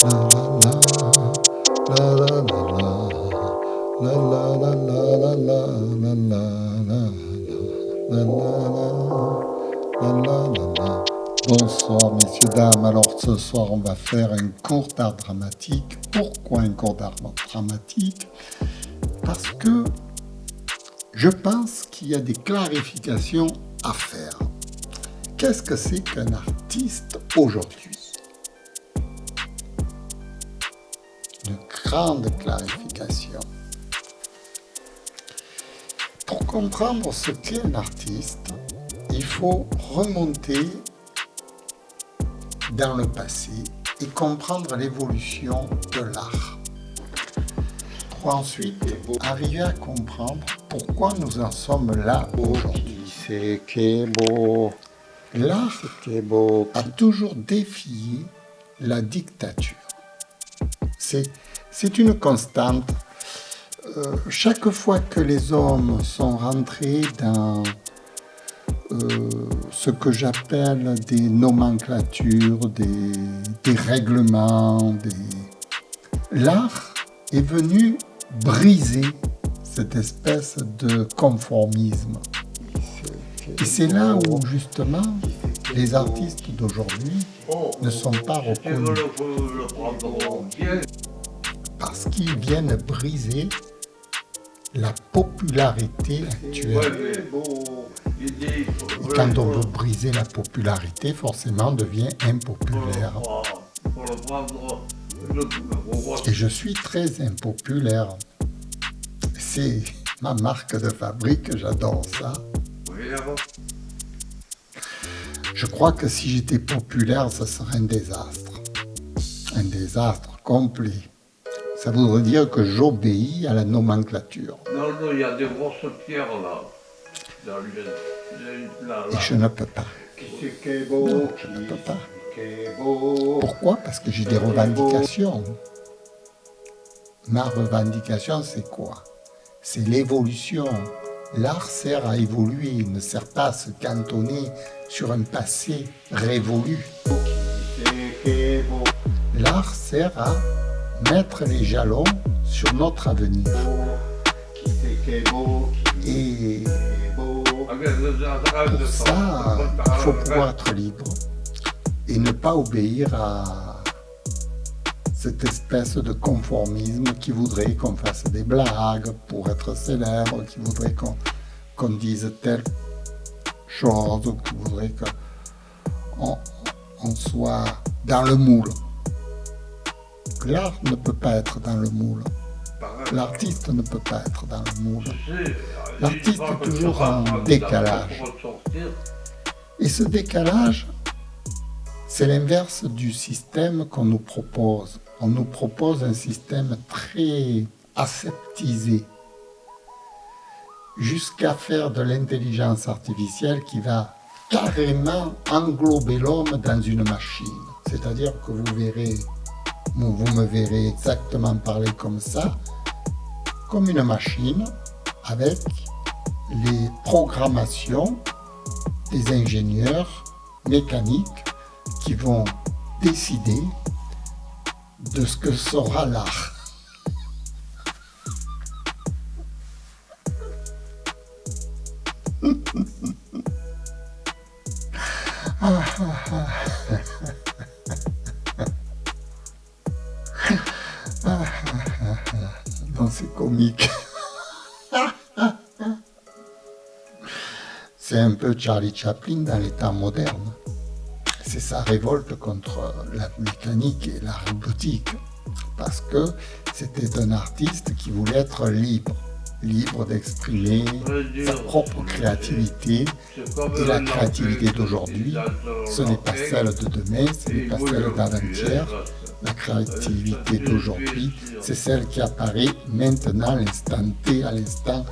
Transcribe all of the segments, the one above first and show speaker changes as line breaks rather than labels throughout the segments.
La la la, la la la la, la la la la la la, la la la, la la la. Bonsoir messieurs, dames. Alors ce soir on va faire un cours d'art dramatique. Pourquoi un cours d'art dramatique? Parce que je pense qu'il y a des clarifications à faire. Qu'est-ce que c'est qu'un artiste aujourd'hui? Une grande clarification. Pour comprendre ce qu'est un artiste, il faut remonter dans le passé et comprendre l'évolution de l'art. Pour ensuite arriver à comprendre pourquoi nous en sommes là aujourd'hui.
C'est qui est beau.
L'art a toujours défié la dictature. C'est une constante. Chaque fois que les hommes sont rentrés dans ce que j'appelle des nomenclatures, des règlements, l'art est venu briser cette espèce de conformisme. Et c'est là où, justement, les artistes d'aujourd'hui ne sont pas reconnus. Parce qu'ils viennent briser la popularité actuelle. Et quand on veut briser la popularité, forcément, on devient impopulaire. Et je suis très impopulaire. C'est ma marque de fabrique, j'adore ça. Je crois que si j'étais populaire, ça serait un désastre. Un désastre complet. Ça voudrait dire que j'obéis à la nomenclature.
Non, il y a des grosses pierres là.
Et je ne peux pas. Non, je ne peux pas. Pourquoi? Parce que j'ai des revendications. Ma revendication, c'est quoi? C'est l'évolution. L'art sert à évoluer, il ne sert pas à se cantonner sur un passé révolu. L'art sert à mettre les jalons sur notre avenir. Et pour ça, il faut pouvoir être libre et ne pas obéir à cette espèce de conformisme qui voudrait qu'on fasse des blagues pour être célèbre, qui voudrait qu'on dise telle chose, qui voudrait qu'on soit dans le moule. L'art ne peut pas être dans le moule. L'artiste ne peut pas être dans le moule. L'artiste est toujours en décalage. Et ce décalage, c'est l'inverse du système qu'on nous propose. On nous propose un système très aseptisé, jusqu'à faire de l'intelligence artificielle qui va carrément englober l'homme dans une machine. C'est-à-dire que vous me verrez exactement parler comme ça, comme une machine, avec les programmations des ingénieurs mécaniques qui vont décider de ce que sera l'art. Non, c'est comique. C'est un peu Charlie Chaplin dans les temps modernes. C'est sa révolte contre la mécanique et la robotique. Parce que c'était un artiste qui voulait être libre d'exprimer sa propre créativité. Et la créativité d'aujourd'hui, ce n'est pas celle de demain, ce n'est pas celle d'avant-hier. La créativité d'aujourd'hui, c'est celle qui apparaît maintenant, à l'instant T, à l'instant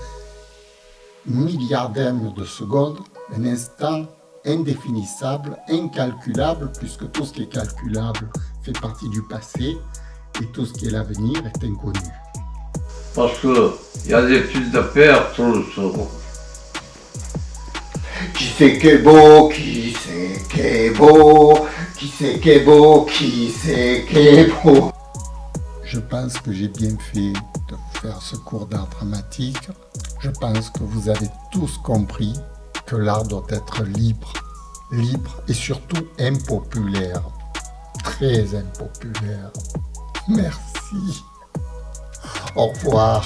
milliardaire de seconde, un instant indéfinissable, incalculable, puisque tout ce qui est calculable fait partie du passé et tout ce qui est l'avenir est inconnu.
Parce qu'il y a des fils de père sur le cerveau.
Qui c'est qui est beau, qui c'est qui est beau,
Qui c'est qui est beau? Qui c'est qui est beau? Je pense que j'ai bien fait de faire ce cours d'art dramatique. Je pense que vous avez tous compris que l'art doit être libre. Libre et surtout impopulaire. Très impopulaire. Merci. Au revoir.